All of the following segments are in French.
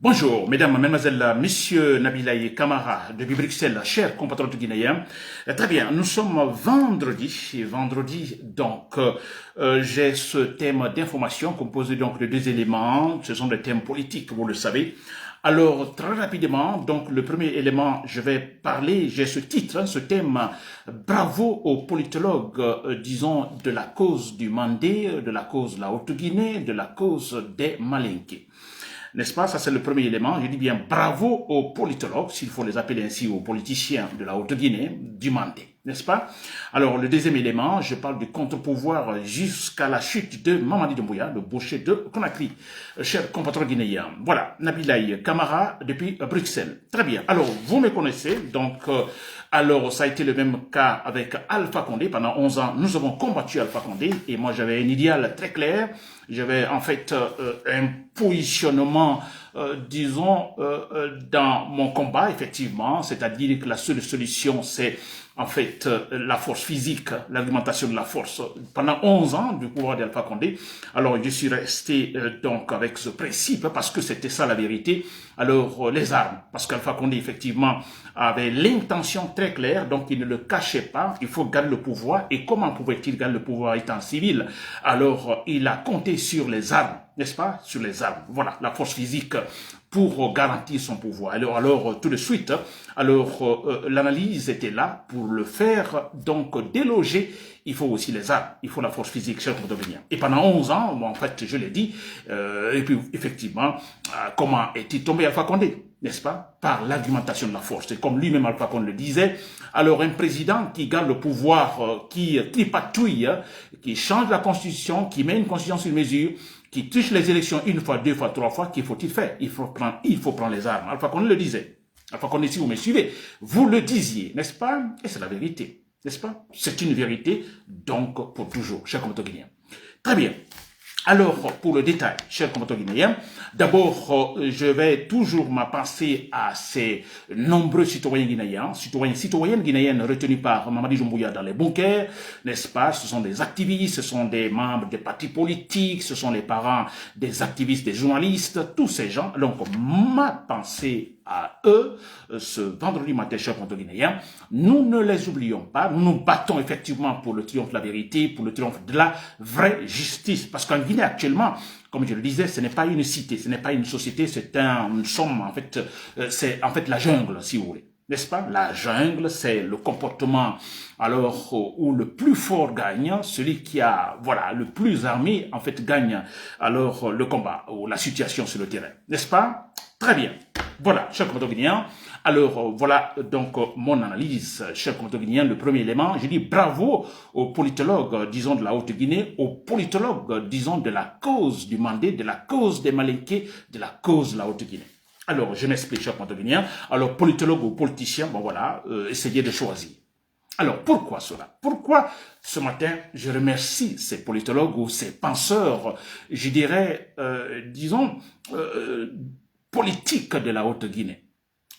Bonjour, mesdames, mesdemoiselles, messieurs, Nabilaï Kamara, depuis Bruxelles, chers compatriotes guinéens. Très bien, nous sommes vendredi, donc j'ai ce thème d'information composé donc de deux éléments. Ce sont des thèmes politiques, vous le savez. Alors, très rapidement, donc le premier élément, je vais parler, j'ai ce titre, ce thème, bravo aux politologues, disons, de la cause du Mandé, de la cause de la Haute-Guinée, de la cause des Malinké. N'est-ce pas? Ça, c'est le premier élément. Je dis bien bravo aux politologues, s'il faut les appeler ainsi, aux politiciens de la Haute-Guinée, du Mandé. N'est-ce pas? Alors, le deuxième élément, je parle du contre-pouvoir jusqu'à la chute de Mamadi Doumbouya, le boucher de Conakry. Chers compatriotes guinéens. Voilà, Nabilaï Kamara depuis Bruxelles. Très bien. Alors, vous me connaissez. Donc, alors, ça a été le même cas avec Alpha Condé. Pendant 11 ans, nous avons combattu Alpha Condé. Et moi, j'avais un idéal très clair. J'avais en fait un positionnement, disons, dans mon combat, effectivement. C'est-à-dire que la seule solution, c'est en fait la force physique, l'argumentation de la force. Pendant 11 ans du pouvoir d'Alpha Condé, alors je suis resté donc avec ce principe parce que c'était ça la vérité. Alors les armes, parce qu'Alpha Condé effectivement avait l'intention très claire, donc il ne le cachait pas, il faut garder le pouvoir. Et comment pouvait-il garder le pouvoir étant civil? Alors il a compté sur les armes, n'est-ce pas? Sur les armes, voilà, la force physique pour garantir son pouvoir. Alors tout de suite, l'analyse était là pour le faire, donc déloger. Il faut aussi les armes, il faut la force physique, cher devenir. Et pendant 11 ans, en fait, je l'ai dit, et puis effectivement, comment est-il tombé Alpha Condé, n'est-ce pas? Par l'argumentation de la force. Et comme lui-même Alpha Condé le disait, alors un président qui garde le pouvoir, qui tripatouille, qui change la constitution, qui met une constitution sur mesure, qui triche les élections une fois, deux fois, trois fois, qu'il faut-il faire? Il faut prendre les armes. Alpha Condé le disait. Alpha Condé, si vous me suivez, vous le disiez, n'est-ce pas? Et c'est la vérité, n'est-ce pas? C'est une vérité, donc, pour toujours, chers compatriotes guinéens. Très bien. Alors, pour le détail, chers compatriotes guinéens, d'abord, je vais toujours m'avancer à ces nombreux citoyens guinéens, citoyennes guinéennes retenus par Mamadi Doumbouya dans les bunkers, n'est-ce pas? Ce sont des activistes, ce sont des membres des partis politiques, ce sont les parents des activistes, des journalistes, tous ces gens. Donc, ma pensée à eux, ce vendredi matin, chers compatriotes guinéens, nous ne les oublions pas, nous nous battons effectivement pour le triomphe de la vérité, pour le triomphe de la vraie justice, parce qu'en Guinée actuellement, comme je le disais, ce n'est pas une cité, ce n'est pas une société, nous sommes en fait, c'est en fait la jungle, si vous voulez. N'est-ce pas? La jungle, c'est le comportement, alors, où le plus fort gagne, celui qui a, voilà, le plus armé, en fait, gagne, alors, le combat, ou la situation sur le terrain. N'est-ce pas? Très bien. Voilà, chers compatriotes guinéens. Alors, voilà donc mon analyse, chers compatriotes guinéens. Le premier élément, je dis bravo aux politologues, disons, de la Haute-Guinée, aux politologues, disons, de la cause du Mandé, de la cause des Malinké, de la cause de la Haute-Guinée. Alors, je m'explique, chers compatriotes guinéens. Alors, politologue ou politicien, bon voilà, essayez de choisir. Alors, pourquoi cela? Pourquoi ce matin, je remercie ces politologues ou ces penseurs, je dirais, disons, politiques de la Haute-Guinée?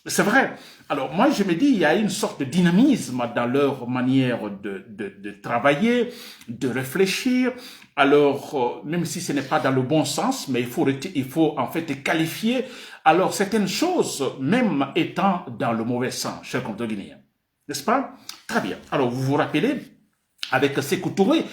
C'est vrai. Alors moi, je me dis, il y a une sorte de dynamisme dans leur manière de travailler, de réfléchir. Alors, même si ce n'est pas dans le bon sens, mais il faut en fait qualifier alors certaines choses, même étant dans le mauvais sens, chers compatriotes guinéens. N'est-ce pas? Très bien. Alors, vous vous rappelez, avec Sékou Touré,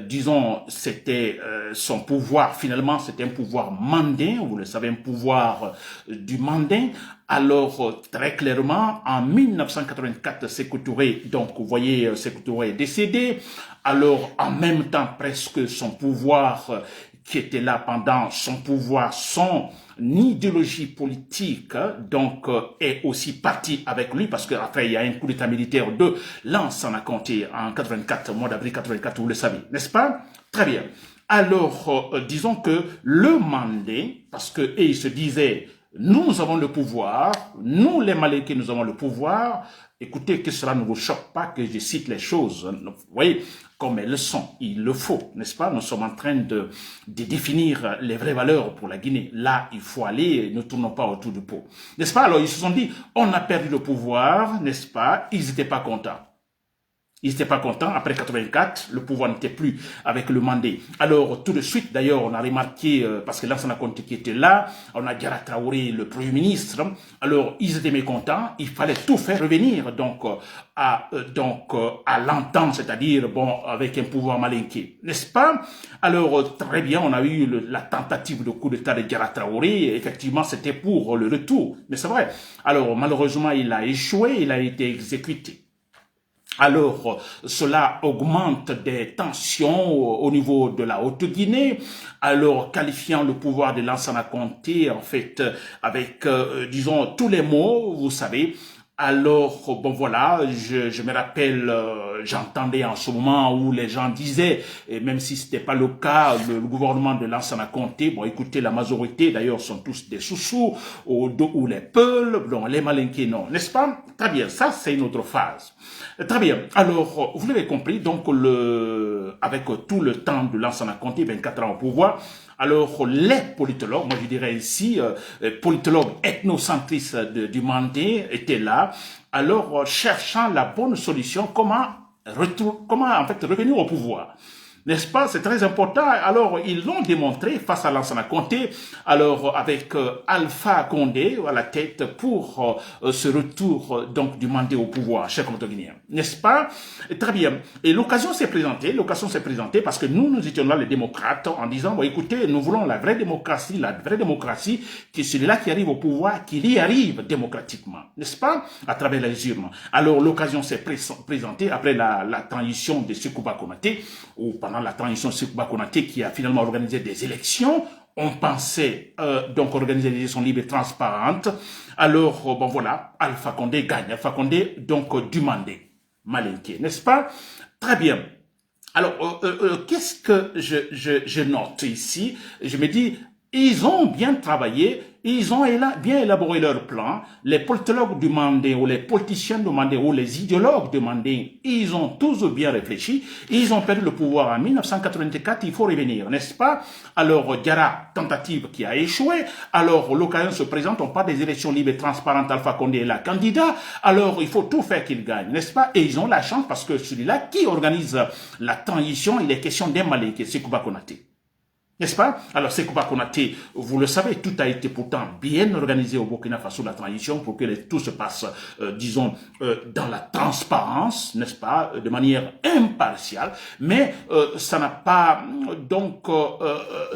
disons, c'était son pouvoir, finalement, c'était un pouvoir mandin, vous le savez, un pouvoir du mandin. Alors, très clairement, en 1984, Sékou Touré, donc, vous voyez, Sékou Touré est décédé. Alors, en même temps, presque son pouvoir qui était là pendant son pouvoir, son idéologie politique, donc, est aussi parti avec lui, parce qu'après, il y a un coup d'état militaire de Lens, on a compté en 84, mois d'avril 84, vous le savez, n'est-ce pas? Très bien. Alors, disons que le Mandé, parce que, et il se disait, nous avons le pouvoir, nous les Malinké, nous avons le pouvoir. Écoutez, que cela ne vous choque pas que je cite les choses, vous voyez, comme elles sont. Il le faut, n'est-ce pas? Nous sommes en train de définir les vraies valeurs pour la Guinée. Là, il faut aller, ne tournons pas autour du pot. N'est-ce pas? Alors, ils se sont dit, on a perdu le pouvoir, n'est-ce pas? Ils n'étaient pas contents. Ils n'étaient pas contents. Après 84, le pouvoir n'était plus avec le Mandé. Alors, tout de suite, d'ailleurs, on a remarqué, parce que Lansana Conté qui était là, on a Diarra Traoré, le Premier ministre. Alors, ils étaient mécontents. Il fallait tout faire revenir, à l'entente, c'est-à-dire, bon, avec un pouvoir malinqué. N'est-ce pas? Alors, très bien, on a eu la tentative de coup d'État de Diarra Traoré. Effectivement, c'était pour le retour. Mais c'est vrai. Alors, malheureusement, il a échoué, il a été exécuté. Alors, cela augmente des tensions au niveau de la Haute-Guinée, alors qualifiant le pouvoir de Lansana Conté, en fait, avec, disons, tous les mots, vous savez. Alors, bon voilà, je me rappelle, j'entendais en ce moment où les gens disaient, et même si c'était pas le cas, le gouvernement de Lansana Conté, bon écoutez, la majorité d'ailleurs sont tous des sous-sous, ou les peuls, bon, les malinqués non, n'est-ce pas? Très bien, ça c'est une autre phase. Très bien, alors, vous l'avez compris, donc avec tout le temps de Lansana Conté, 24 ans au pouvoir, alors, les politologues, moi je dirais ici, politologues ethnocentristes du Mandé étaient là, alors cherchant la bonne solution, comment en fait revenir au pouvoir. N'est-ce pas? C'est très important. Alors, ils l'ont démontré face à Lansana Conté, alors avec Alpha Condé à la tête pour ce retour donc du Mandé au pouvoir, cher Guinéen. N'est-ce pas? Très bien. Et l'occasion s'est présentée parce que nous étions là les démocrates en disant, bon, écoutez, nous voulons la vraie démocratie qui est celui-là qui arrive au pouvoir, qu'il y arrive démocratiquement. N'est-ce pas? À travers les urnes. Alors, l'occasion s'est présentée après la transition de Sékouba Konaté, ou pendant la transition de Sékouba Konaté qui a finalement organisé des élections. On pensait donc organiser des élections libres et transparentes. Alors, bon voilà, Alpha Condé gagne. Alpha Condé, donc, du Mandé. Malinqué, n'est-ce pas? Très bien. Alors, qu'est-ce que je note ici? Je me dis, ils ont bien travaillé, ils ont bien élaboré leur plan. Les politologues du Mandé ou les politiciens du Mandé ou les idéologues du Mandé, ils ont tous bien réfléchi. Ils ont perdu le pouvoir en 1984, il faut revenir, n'est-ce pas? Alors, Diarra, tentative qui a échoué. Alors, l'occasion se présente, on parle des élections libres et transparentes, Alpha Condé est là candidat. Alors, il faut tout faire qu'il gagne, n'est-ce pas? Et ils ont la chance parce que celui-là qui organise la transition, il est question d'un Malinqué, c'est Sékouba Konaté. N'est-ce pas? Alors, Sékouba Konaté, vous le savez, tout a été pourtant bien organisé au Burkina Faso, la transition, pour que tout se passe, disons, dans la transparence, n'est-ce pas, de manière impartiale. Mais ça n'a pas, donc,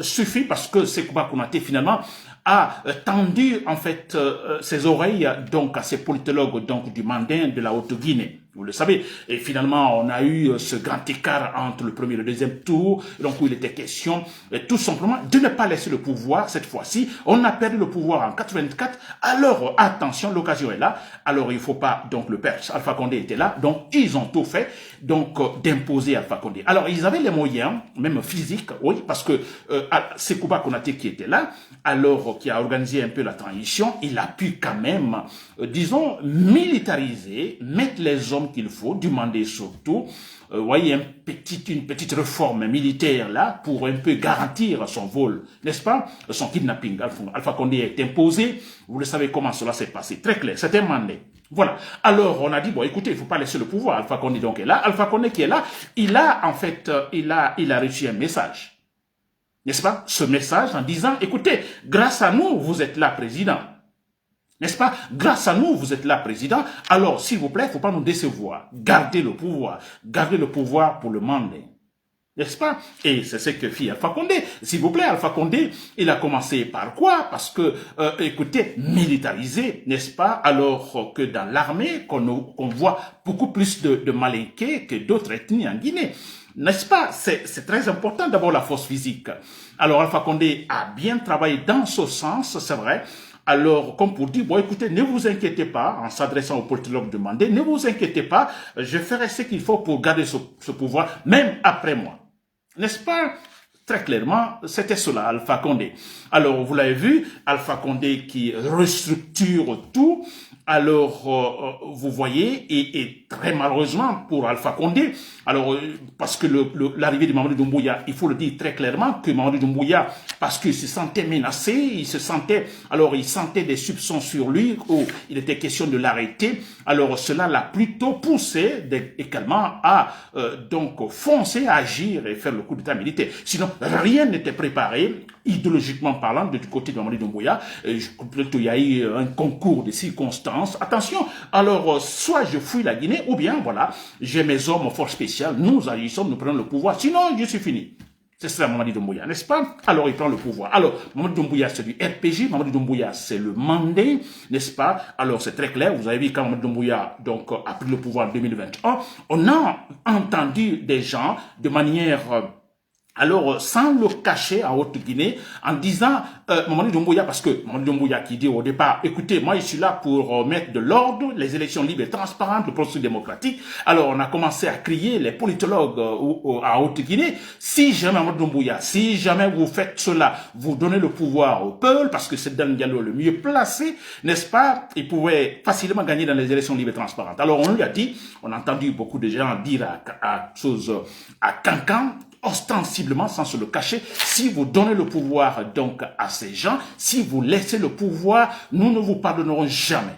suffi parce que Sékouba Konaté, finalement, a tendu, en fait, ses oreilles, donc, à ces politologues, donc, du Mandin, de la Haute-Guinée. Vous le savez. Et finalement, on a eu ce grand écart entre le premier et le deuxième tour, donc où il était question, tout simplement, de ne pas laisser le pouvoir cette fois-ci. On a perdu le pouvoir en 84. Alors, attention, l'occasion est là. Alors, il ne faut pas, donc, le perdre. Alpha Condé était là. Donc, ils ont tout fait, donc, d'imposer Alpha Condé. Alors, ils avaient les moyens, même physiques, oui, parce que Sékouba Konaté qui était là, alors, qui a organisé un peu la transition, il a pu quand même, disons, militariser, mettre les hommes qu'il faut, demander surtout, voyez, une petite réforme militaire là, pour un peu garantir son vol, n'est-ce pas? Son kidnapping. Alpha Condé est imposé, vous le savez comment cela s'est passé, très clair, c'était un Mandé. Voilà. Alors, on a dit, bon, écoutez, il faut pas laisser le pouvoir. Alpha Condé donc est là. Alpha Condé qui est là, il a, en fait, il a reçu un message. N'est-ce pas? Ce message en disant, écoutez, grâce à nous, vous êtes là, président. N'est-ce pas? Grâce à nous, vous êtes là, président. Alors, s'il vous plaît, il ne faut pas nous décevoir. Gardez le pouvoir. Gardez le pouvoir pour le Mandé. N'est-ce pas? Et c'est ce que fit Alpha Condé. S'il vous plaît, Alpha Condé, il a commencé par quoi? Parce que, écoutez, militarisé, n'est-ce pas? Alors que dans l'armée, qu'on voit beaucoup plus de malinqués que d'autres ethnies en Guinée. N'est-ce pas? C'est très important d'abord la force physique. Alors, Alpha Condé a bien travaillé dans ce sens, c'est vrai. Alors, comme pour dire, bon, écoutez, ne vous inquiétez pas, en s'adressant au politologue demandé, ne vous inquiétez pas, je ferai ce qu'il faut pour garder ce pouvoir, même après moi. N'est-ce pas? Très clairement, c'était cela, Alpha Condé. Alors, vous l'avez vu, Alpha Condé qui restructure tout, Alors, vous voyez, et très malheureusement pour Alpha Condé, alors parce que l'arrivée de Mamadou Doumbouya, il faut le dire très clairement que Mamadou Doumbouya, parce qu'il se sentait menacé, il sentait des soupçons sur lui, où il était question de l'arrêter. Alors cela l'a plutôt poussé également à donc foncer, à agir et faire le coup d'état militaire. Sinon, rien n'était préparé, idéologiquement parlant, du côté de Mamadou Doumbouya. Il y a eu un concours de circonstances. Attention, alors soit je fuis la Guinée, ou bien voilà, j'ai mes hommes forces spéciales, nous agissons, nous prenons le pouvoir, sinon je suis fini. C'est ça Mamadou Doumbouya, n'est-ce pas? Alors il prend le pouvoir. Alors Mamadou Doumbouya c'est du RPG, Mamadou Doumbouya c'est le Mandé, n'est-ce pas? Alors c'est très clair, vous avez vu quand Mamadou Doumbouya donc, a pris le pouvoir en 2021, on a entendu des gens de manière... alors, sans le cacher en Haute-Guinée, en disant, Mamadou Doumbouya, parce que Mamadou Doumbouya qui dit au départ, écoutez, moi je suis là pour mettre de l'ordre, les élections libres et transparentes, le processus démocratique. Alors, on a commencé à crier, les politologues à Haute-Guinée, si jamais Mamadou Doumbouya, si jamais vous faites cela, vous donnez le pouvoir au peuple, parce que c'est Dan Diallo le mieux placé, n'est-ce pas? Il pouvait facilement gagner dans les élections libres et transparentes. Alors, on lui a dit, on a entendu beaucoup de gens dire à Cancan, ostensiblement, sans se le cacher, si vous donnez le pouvoir donc à ces gens, si vous laissez le pouvoir, nous ne vous pardonnerons jamais.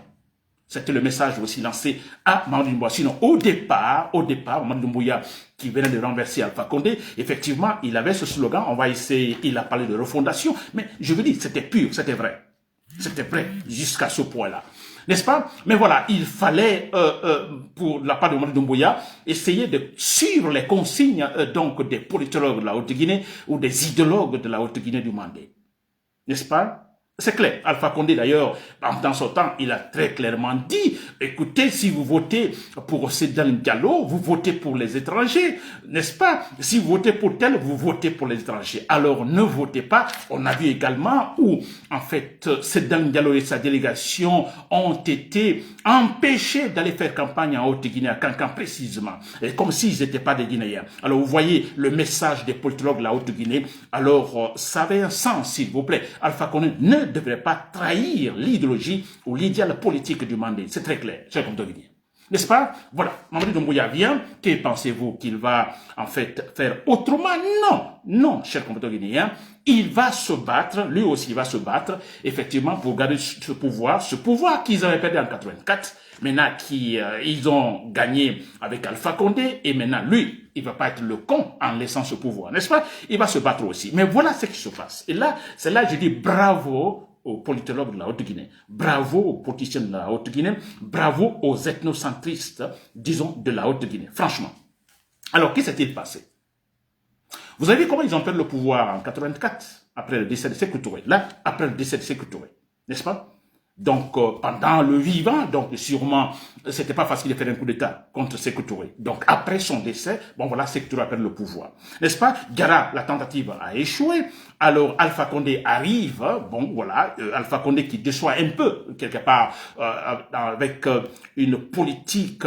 C'était le message aussi lancé à Mamadou Doumbouya. Sinon, au départ, Mamadou Doumbouya, qui venait de renverser Alpha Condé, effectivement, il avait ce slogan, on va essayer, il a parlé de refondation, mais je veux dire, c'était pur, c'était vrai. C'était vrai jusqu'à ce point-là. N'est-ce pas? Mais voilà, il fallait, pour la part de Mamadou Doumbouya, essayer de suivre les consignes donc des politologues de la Haute-Guinée ou des idéologues de la Haute-Guinée du Mandé. N'est-ce pas? C'est clair. Alpha Condé, d'ailleurs, dans son temps, il a très clairement dit, écoutez, si vous votez pour Sedan Diallo, vous votez pour les étrangers, n'est-ce pas? Si vous votez pour tel, vous votez pour les étrangers. Alors, ne votez pas. On a vu également où, en fait, Sedan Diallo et sa délégation ont été empêchés d'aller faire campagne en Haute-Guinée, à Cancan précisément, et comme s'ils n'étaient pas des Guinéens. Alors, vous voyez le message des politologues de la Haute-Guinée. Alors, ça avait un sens, s'il vous plaît. Alpha Condé ne devrait pas trahir l'idéologie ou l'idéal politique du Mandé. C'est très clair, cher compatriotes. N'est-ce pas? Voilà, Mamadou Doumbouya vient. Que pensez-vous qu'il va en fait faire autrement? Non, non, cher compatriotes guinéens. Il va se battre, lui aussi il va se battre, effectivement, pour garder ce pouvoir qu'ils avaient perdu en 84, maintenant qu'ils ont gagné avec Alpha Condé, et maintenant lui, il va pas être le con en laissant ce pouvoir, n'est-ce pas? Il va se battre aussi. Mais voilà ce qui se passe. Et là, c'est là que je dis bravo aux politologues de la Haute-Guinée, bravo aux politiciens de la Haute-Guinée, bravo aux ethnocentristes, disons, de la Haute-Guinée, franchement. Alors, qu'est-ce qui s'est-il passé? Vous avez vu comment ils ont perdu le pouvoir en 84, après le décès de Sékou Touré, là, après le décès de Sékou Touré, n'est-ce pas? Donc, pendant le vivant, donc sûrement, c'était pas facile de faire un coup d'État contre Sékou Touré. Donc, après son décès, bon voilà, Sékou Touré a perdu le pouvoir. N'est-ce pas? Gara, la tentative a échoué. Alors, Alpha Condé arrive, bon voilà, Alpha Condé qui déçoit un peu, quelque part, avec une politique,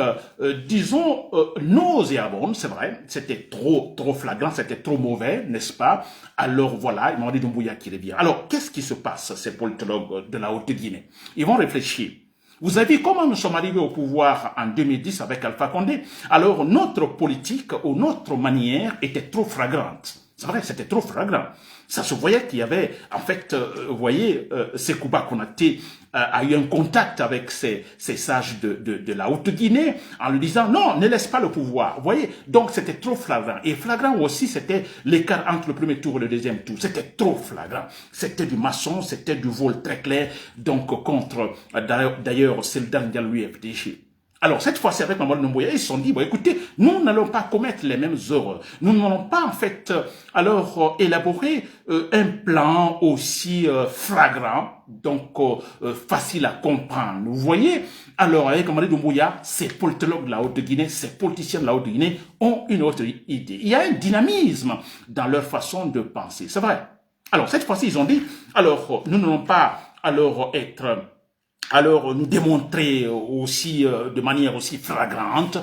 disons, nauséabonde, c'est vrai. C'était trop flagrant, c'était trop mauvais, n'est-ce pas? Alors voilà, Mamadou Doumbouya qui revient. Alors, qu'est-ce qui se passe, ces politologues de la Haute-Guinée? Ils vont réfléchir. Vous avez vu comment nous sommes arrivés au pouvoir en 2010 avec Alpha Condé? Alors, notre politique ou notre manière était trop flagrante. C'est vrai, c'était trop flagrant. Ça se voyait qu'il y avait, en fait, vous voyez, Sekouba Konaté a eu un contact avec ces sages de la Haute-Guinée en lui disant non, ne laisse pas le pouvoir. Vous voyez, donc c'était trop flagrant. Et flagrant aussi, c'était l'écart entre le premier tour et le deuxième tour. C'était trop flagrant. C'était du maçon, c'était du vol très clair, donc contre, d'ailleurs, c'est le dernier FDG. Alors, cette fois-ci, avec Mamadou Doumbouya, ils se sont dit, bon, écoutez, nous n'allons pas commettre les mêmes erreurs. Nous n'allons pas, en fait, élaborer un plan aussi flagrant, donc facile à comprendre. Vous voyez? Alors, avec Mamadou Doumbouya, ces politologues de la Haute-Guinée, ces politiciens de la Haute-Guinée ont une autre idée. Il y a un dynamisme dans leur façon de penser. C'est vrai. Alors, cette fois-ci, ils ont dit, alors, nous n'allons pas, alors nous démontrer aussi de manière aussi flagrante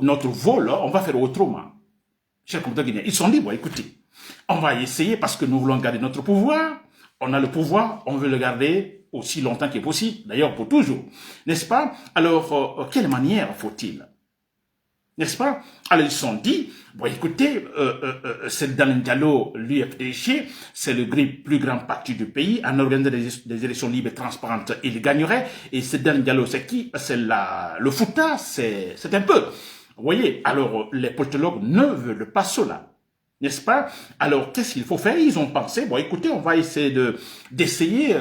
notre vol, on va faire autrement. Chers compatriotes guinéens, ils se sont dit, bon écoutez, on va essayer parce que nous voulons garder notre pouvoir, on a le pouvoir, on veut le garder aussi longtemps que possible, d'ailleurs pour toujours, n'est-ce pas? Alors, quelle manière faut-il? N'est-ce pas? Alors ils se sont dit, bon écoutez, c'est Dalen Diallo, l'UFDG, c'est le plus grand parti du pays, en organisant des élections libres et transparentes, il gagnerait, et c'est Dalen Diallo, c'est qui? C'est le Fouta, c'est un peu. Vous voyez, alors les politologues ne veulent pas cela. N'est-ce pas? Alors, qu'est-ce qu'il faut faire? Ils ont pensé, bon, écoutez, on va essayer d'essayer,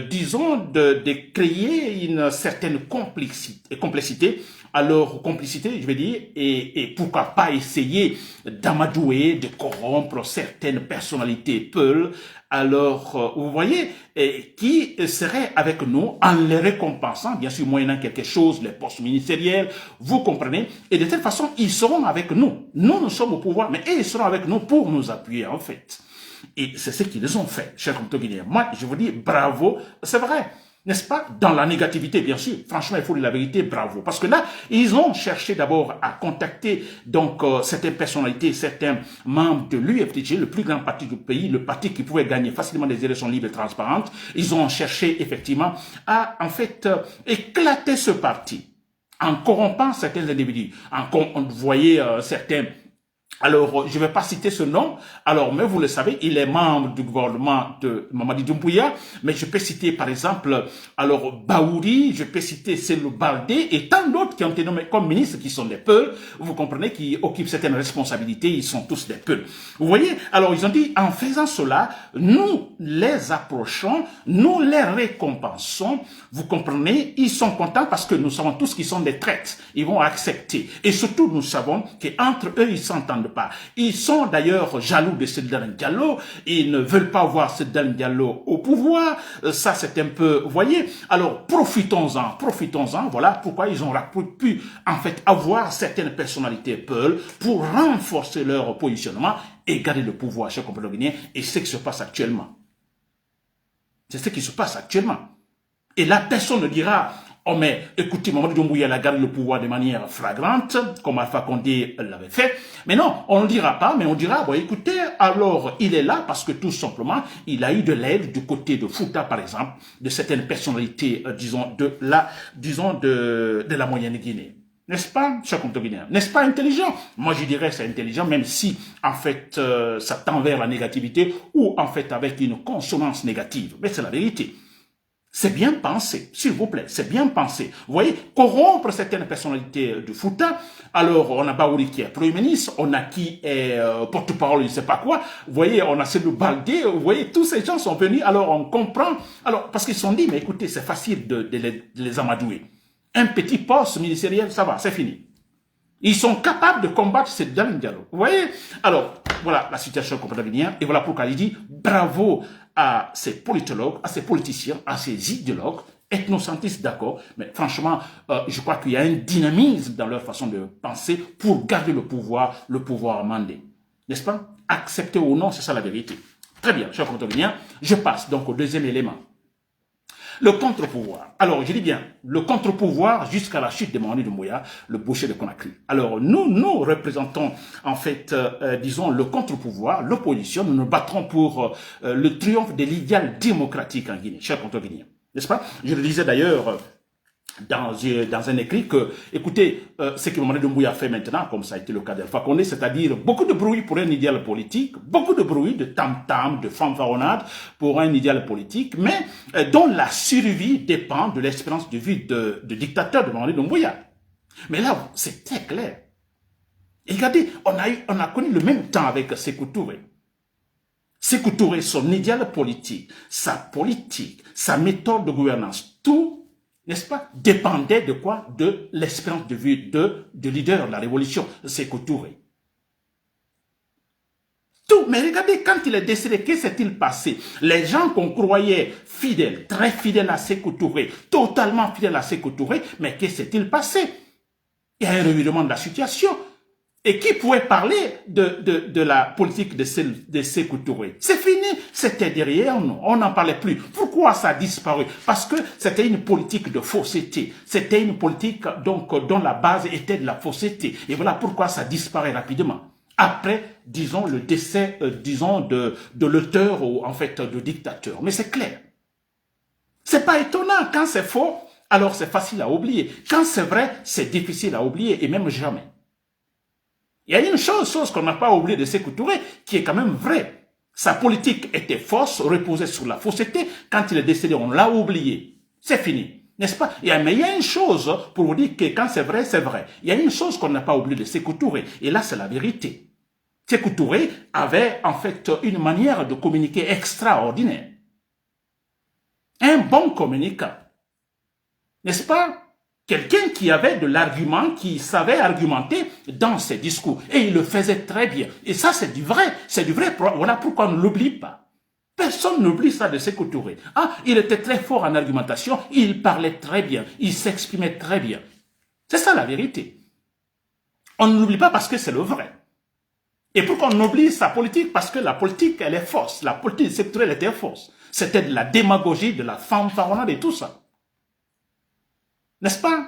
disons, de créer une certaine complexité. Alors, complicité, je vais dire, et pourquoi pas essayer d'amadouer, de corrompre certaines personnalités peules. Alors, vous voyez, qui seraient avec nous en les récompensant, bien sûr, moyennant quelque chose, les postes ministériels, vous comprenez, et de telle façon, ils seront avec nous. Nous sommes au pouvoir, mais ils seront avec nous pour nous appuyer, en fait. Et c'est ce qu'ils ont fait, chers compatriotes. Moi, je vous dis, bravo, c'est vrai. N'est-ce pas? Dans la négativité, bien sûr. Franchement, il faut dire la vérité, bravo. Parce que là, ils ont cherché d'abord à contacter donc certaines personnalités, certains membres de l'UFDG, le plus grand parti du pays, le parti qui pouvait gagner facilement des élections libres et transparentes. Ils ont cherché effectivement à, en fait, éclater ce parti en corrompant certains individus. Vous voyez certains... Alors, je ne vais pas citer ce nom, alors, mais vous le savez, il est membre du gouvernement de Mamadi Doumbouya, mais je peux citer, par exemple, alors, Baouri, je peux citer Selou Baldé, et tant d'autres qui ont été nommés comme ministres, qui sont des Peuls, vous comprenez, qui occupent certaines responsabilités, ils sont tous des Peuls. Vous voyez? Alors, ils ont dit, en faisant cela, nous les approchons, nous les récompensons, vous comprenez, ils sont contents parce que nous savons tous qu'ils sont des traites, ils vont accepter. Et surtout, nous savons qu'entre eux, ils s'entendent pas. Ils sont d'ailleurs jaloux de Dalen Diallo, ils ne veulent pas voir Dalen Diallo au pouvoir, ça c'est un peu, vous voyez, alors profitons-en, voilà pourquoi ils ont pu en fait avoir certaines personnalités peules pour renforcer leur positionnement et garder le pouvoir chez le Guinéen, et c'est ce qui se passe actuellement. C'est ce qui se passe actuellement. Et là, personne ne dira, oh mais écoutez, Mamadi Doumbouya a gardé le pouvoir de manière flagrante, comme Alpha Condé l'avait fait. Mais non, on ne dira pas, mais on dira, bon écoutez, alors il est là parce que tout simplement, il a eu de l'aide du côté de Fouta, par exemple, de certaines personnalités, disons, de la moyenne Guinée. N'est-ce pas, cher Guinéen? N'est-ce pas intelligent? Moi, je dirais c'est intelligent, même si, en fait, ça tend vers la négativité ou, en fait, avec une consonance négative. Mais c'est la vérité. C'est bien pensé, s'il vous plaît, c'est bien pensé. Vous voyez, corrompre certaines personnalités du Fouta. Alors, on a Baouri qui est Premier ministre, on a qui est porte-parole, je ne sais pas quoi. Vous voyez, on a Selou Baldé, vous voyez, tous ces gens sont venus, alors on comprend. Alors, parce qu'ils se sont dit, mais écoutez, c'est facile de les amadouer. Un petit poste ministériel, ça va, c'est fini. Ils sont capables de combattre ce Dalen Diallo. Vous voyez? Alors, voilà la situation compatriote, et voilà pourquoi il dit bravo à ces politologues, à ces politiciens, à ces idéologues, ethnocentristes, d'accord, mais franchement, je crois qu'il y a un dynamisme dans leur façon de penser pour garder le pouvoir amendé. N'est-ce pas? Accepter ou non, c'est ça la vérité. Très bien, cher compatriotes, je passe donc au deuxième élément. Le contre-pouvoir. Alors, je dis bien, le contre-pouvoir jusqu'à la chute de Mamadi Doumbouya, le boucher de Conakry. Alors, nous représentons, en fait, disons, le contre-pouvoir, l'opposition. Nous nous battrons pour le triomphe de l'idéal démocratique en Guinée, chers contre-guinéens. N'est-ce pas? Je le disais d'ailleurs dans un écrit que, écoutez, ce que Mamadi Doumbouya fait maintenant, comme ça a été le cas d'Alpha Condé, c'est-à-dire beaucoup de bruit pour un idéal politique, beaucoup de bruit, de tam-tam, de fanfaronnade pour un idéal politique, mais dont la survie dépend de l'expérience de vie de dictateur de Mamadi Doumbouya. Mais là, c'est très clair. Et regardez, on a connu le même temps avec Sékou Touré. Sékou Touré, son idéal politique, sa méthode de gouvernance, tout, n'est-ce pas, dépendait de quoi? De l'espérance de vie de leader de la révolution, Sékou Touré. Tout, mais regardez, quand il est décédé, que s'est-il passé? Les gens qu'on croyait fidèles, très fidèles à Sékou Touré, totalement fidèles à Sékou Touré, mais que s'est-il passé? Il y a un revirement de la situation. Et qui pouvait parler de la politique de Sékou Touré? C'est fini, c'était derrière nous, on n'en parlait plus. Pourquoi ça a disparu? Parce que c'était une politique de fausseté. C'était une politique donc dont la base était de la fausseté. Et voilà pourquoi ça disparaît rapidement. Après, disons, le décès, disons, de l'auteur ou en fait de dictateur. Mais c'est clair. C'est pas étonnant. Quand c'est faux, alors c'est facile à oublier. Quand c'est vrai, c'est difficile à oublier et même jamais. Il y a une chose qu'on n'a pas oublié de Sékou Touré, qui est quand même vraie. Sa politique était fausse, reposait sur la fausseté. Quand il est décédé, on l'a oublié. C'est fini. N'est-ce pas? Mais il y a une chose pour vous dire que quand c'est vrai, c'est vrai. Il y a une chose qu'on n'a pas oublié de Sékou Touré. Et là, c'est la vérité. Sékou Touré avait en fait une manière de communiquer extraordinaire. Un bon communicant. N'est-ce pas? Quelqu'un qui avait de l'argument, qui savait argumenter dans ses discours. Et il le faisait très bien. Et ça, c'est du vrai. C'est du vrai. Voilà pourquoi on ne l'oublie pas. Personne n'oublie ça de Sékou Touré. Ah, il était très fort en argumentation. Il parlait très bien. Il s'exprimait très bien. C'est ça la vérité. On ne l'oublie pas parce que c'est le vrai. Et pourquoi on oublie sa politique? Parce que la politique, elle est fausse. La politique de Sékou Touré, elle était fausse. C'était de la démagogie, de la fanfaronnade et tout ça. N'est-ce pas?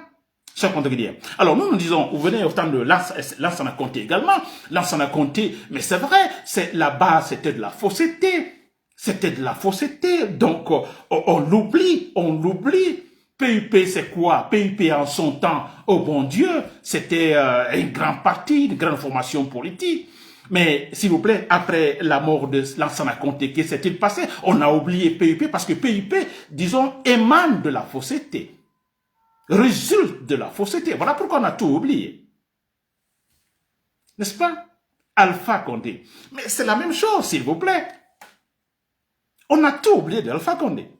Cher Condridier. Alors nous disons, vous venez au temps de Lansana Conté également. Lansana Conté, mais c'est vrai, la base c'était de la fausseté. C'était de la fausseté. Donc on l'oublie, on l'oublie. PUP c'est quoi? PUP en son temps, oh bon Dieu, c'était un grand parti, une grande formation politique. Mais s'il vous plaît, après la mort de Lansana Conté, qu'est-ce qui s'est-il passé? On a oublié PUP parce que PUP, disons, émane de la fausseté. Résulte de la fausseté. Voilà pourquoi on a tout oublié. N'est-ce pas? Alpha Condé. Mais c'est la même chose, s'il vous plaît. On a tout oublié d'Alpha Condé.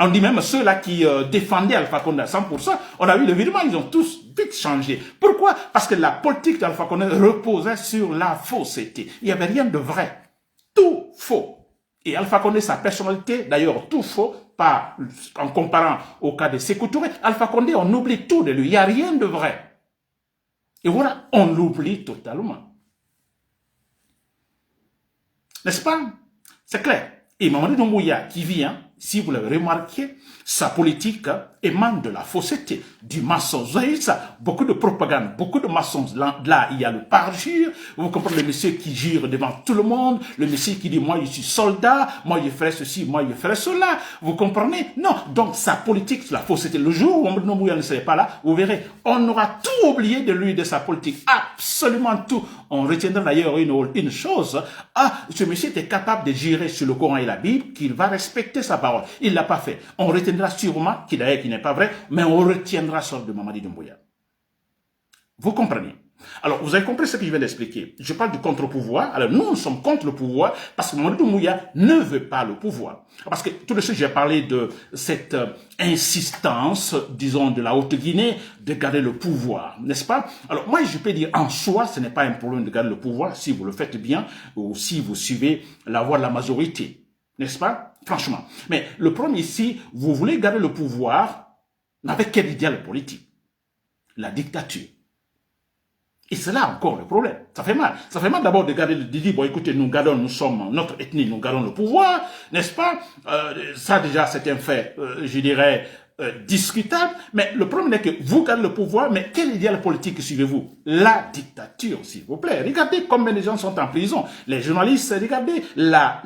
On dit même ceux-là qui défendaient Alpha Condé à 100%, on a vu le virement, ils ont tous vite changé. Pourquoi? Parce que la politique d'Alpha Condé reposait sur la fausseté. Il n'y avait rien de vrai. Tout faux. Et Alpha Condé, sa personnalité, d'ailleurs, tout faux, pas en comparant au cas de Sékou Touré. Alpha Condé, on oublie tout de lui. Il n'y a rien de vrai. Et voilà, on l'oublie totalement. N'est-ce pas? C'est clair. Et Mamadi Doumbouya qui vient, si vous l'avez remarqué, sa politique émane de la fausseté, du mensonge, beaucoup de propagande, beaucoup de mensonges. Là, il y a le parjure. Vous comprenez le monsieur qui jure devant tout le monde, le monsieur qui dit moi je suis soldat, moi je ferai ceci, moi je ferai cela. Vous comprenez? Non. Donc sa politique, c'est la fausseté. Le jour où Mamadi Doumbouya ne serait pas là, vous verrez, on aura tout oublié de lui, de sa politique. Absolument tout. On retiendra d'ailleurs une chose. Ah, ce monsieur était capable de jurer sur le Coran et la Bible qu'il va respecter sa parole. Il l'a pas fait. On retiendra sûrement, qui d'ailleurs qui n'est pas vrai, mais on retiendra sur de Mamadi Doumbouya. Vous comprenez? Alors, vous avez compris ce que je viens d'expliquer. Je parle du contre-pouvoir. Alors, nous sommes contre le pouvoir parce que Mamadi Doumbouya ne veut pas le pouvoir. Parce que tout de suite, j'ai parlé de cette insistance, disons, de la Haute-Guinée de garder le pouvoir, n'est-ce pas? Alors, moi, je peux dire, en soi, ce n'est pas un problème de garder le pouvoir si vous le faites bien ou si vous suivez la voie de la majorité, n'est-ce pas? Franchement. Mais le problème ici, vous voulez garder le pouvoir avec quel idéal politique? La dictature. Et c'est là encore le problème. Ça fait mal. Ça fait mal d'abord de garder, de dire, bon, écoutez, nous sommes notre ethnie, nous gardons le pouvoir, n'est-ce pas? Ça déjà, c'est un fait, je dirais, discutable. Mais le problème est que vous gardez le pouvoir, mais quel idéal politique suivez-vous? La dictature, s'il vous plaît. Regardez combien de gens sont en prison. Les journalistes, regardez la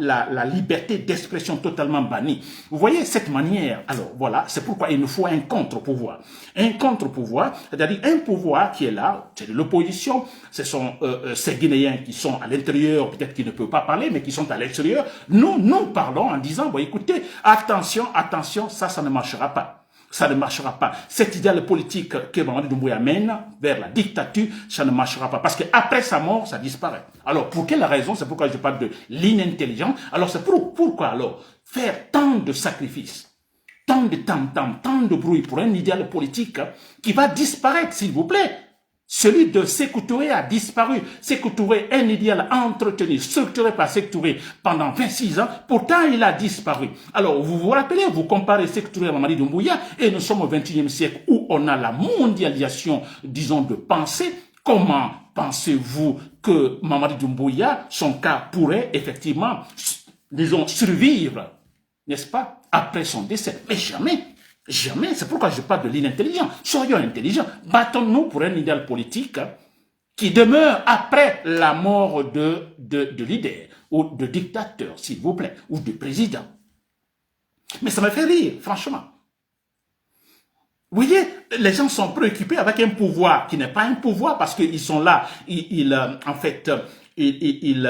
liberté d'expression totalement bannie. Vous voyez cette manière. Alors voilà, c'est pourquoi il nous faut un contre-pouvoir. Un contre-pouvoir, c'est-à-dire un pouvoir qui est là, c'est de l'opposition. Ce sont ces Guinéens qui sont à l'intérieur, peut-être qui ne peuvent pas parler, mais qui sont à l'extérieur. Nous parlons en disant, bon écoutez, attention, attention, ça ne marchera pas. Ça ne marchera pas. Cet idéal politique que Mamadi Doumbouya mène vers la dictature, ça ne marchera pas. Parce qu'après sa mort, ça disparaît. Alors, pour quelle raison? C'est pourquoi je parle de l'inintelligence. Alors, c'est pourquoi alors faire tant de sacrifices, tant de tam-tam, tant de bruit pour un idéal politique qui va disparaître, s'il vous plaît? Celui de Sékou Touré a disparu. Sékou Touré, un idéal entretenu, structuré par Sékou Touré pendant 26 ans, pourtant il a disparu. Alors, vous vous rappelez, vous comparez Sékou Touré à Mamadi Doumbouya, et nous sommes au XXIe siècle où on a la mondialisation, disons, de pensée. Comment pensez-vous que Mamadi Doumbouya, son cas pourrait effectivement, disons, survivre, n'est-ce pas, après son décès? Mais jamais. Jamais. C'est pourquoi je parle de l'inintelligence. Soyons intelligents. Battons-nous pour un idéal politique qui demeure après la mort de leader ou de dictateur, s'il vous plaît, ou de président. Mais ça me fait rire, franchement. Vous voyez, les gens sont préoccupés avec un pouvoir qui n'est pas un pouvoir parce qu'ils sont là, en fait, ils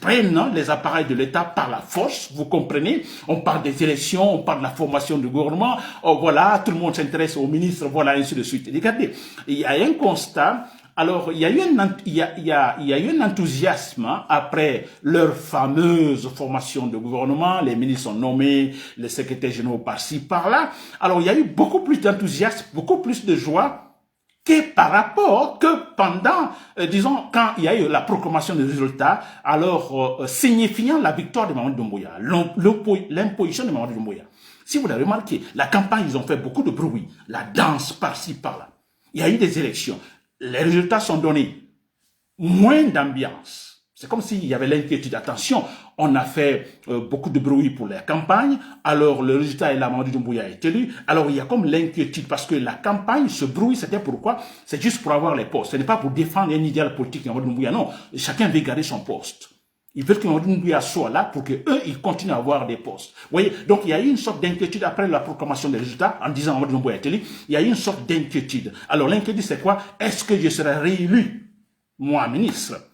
prennent les appareils de l'État par la force, vous comprenez. On parle des élections, on parle de la formation du gouvernement, oh, voilà, tout le monde s'intéresse au ministre, voilà, ainsi de suite. Regardez, il y a un constat. Alors, il y a eu un enthousiasme après leur fameuse formation de gouvernement. Les ministres sont nommés, les secrétaires généraux par-ci, par-là. Alors, il y a eu beaucoup plus d'enthousiasme, beaucoup plus de joie que pendant, disons, quand il y a eu la proclamation des résultats, alors signifiant la victoire de Mamadou Doumbouya, l'imposition de Mamadou Doumbouya. Si vous l'avez remarqué, la campagne, ils ont fait beaucoup de bruit, la danse par-ci, par-là. Il y a eu des élections. Les résultats sont donnés. Moins d'ambiance. C'est comme s'il y avait l'inquiétude. Attention, on a fait beaucoup de bruit pour la campagne. Alors, le résultat est là, Mamadou Doumbouya est élu. Alors, il y a comme l'inquiétude parce que la campagne, ce bruit, c'était pourquoi? C'est juste pour avoir les postes. Ce n'est pas pour défendre un idéal politique de Mamadou Doumbouya. Non, chacun veut garder son poste. Ils veulent que Mamadou Doumbouya soit là pour qu'eux, ils continuent à avoir des postes. Vous voyez, donc il y a eu une sorte d'inquiétude après la proclamation des résultats, en disant Mamadou Doumbouya est élu. Il y a eu une sorte d'inquiétude. Alors l'inquiétude, c'est quoi? Est-ce que je serai réélu, moi, ministre?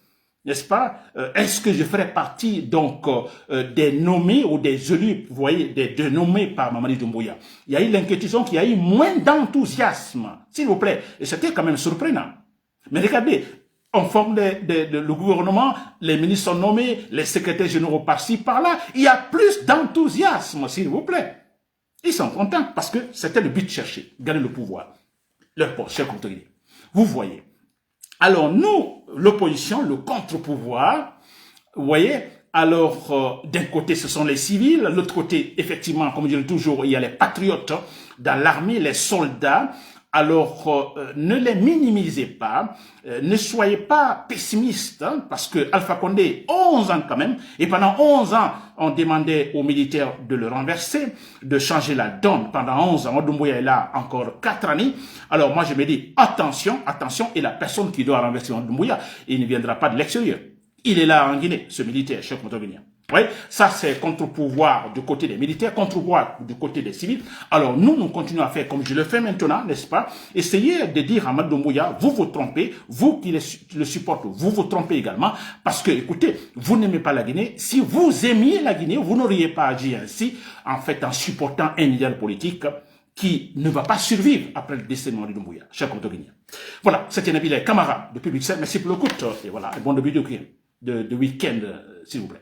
N'est-ce pas? Est-ce que je ferai partie, donc, des nommés ou des élus, vous voyez, des nommés par Mamadou Doumbouya? Il y a eu l'inquiétude, donc il y a eu moins d'enthousiasme, s'il vous plaît. Et c'était quand même surprenant. Mais regardez, on forme le gouvernement, les ministres sont nommés, les secrétaires généraux par-ci, par-là. Il y a plus d'enthousiasme, s'il vous plaît. Ils sont contents parce que c'était le but cherché, gagner le pouvoir. Leur poste, cher contrôleur. Vous voyez. Alors nous, l'opposition, le contre-pouvoir, vous voyez, alors d'un côté ce sont les civils, de l'autre côté, effectivement, comme je dis toujours, il y a les patriotes dans l'armée, les soldats. Alors, ne les minimisez pas, ne soyez pas pessimistes, hein, parce que Alpha Condé, 11 ans quand même, et pendant 11 ans, on demandait aux militaires de le renverser, de changer la donne pendant 11 ans. Doumbouya est là encore 4 années. Alors moi je me dis, attention, attention, et la personne qui doit renverser Doumbouya, il ne viendra pas de l'extérieur. Il est là en Guinée, ce militaire, chef Motoguinien. Oui, ça c'est contre-pouvoir du côté des militaires, contre-pouvoir du côté des civils. Alors nous continuons à faire comme je le fais maintenant, n'est-ce pas? Essayez de dire à Mamadou Doumbouya, vous vous trompez, vous qui le supportez, vous vous trompez également, parce que, écoutez, vous n'aimez pas la Guinée. Si vous aimiez la Guinée, vous n'auriez pas agi ainsi, en fait, en supportant un idéal politique qui ne va pas survivre après le décès de Mamadou Doumbouya, cher Contoguinien. Voilà, c'était Nabil Camara de Public Service. Merci pour l'écoute, et voilà, un bon début de week-end, s'il vous plaît.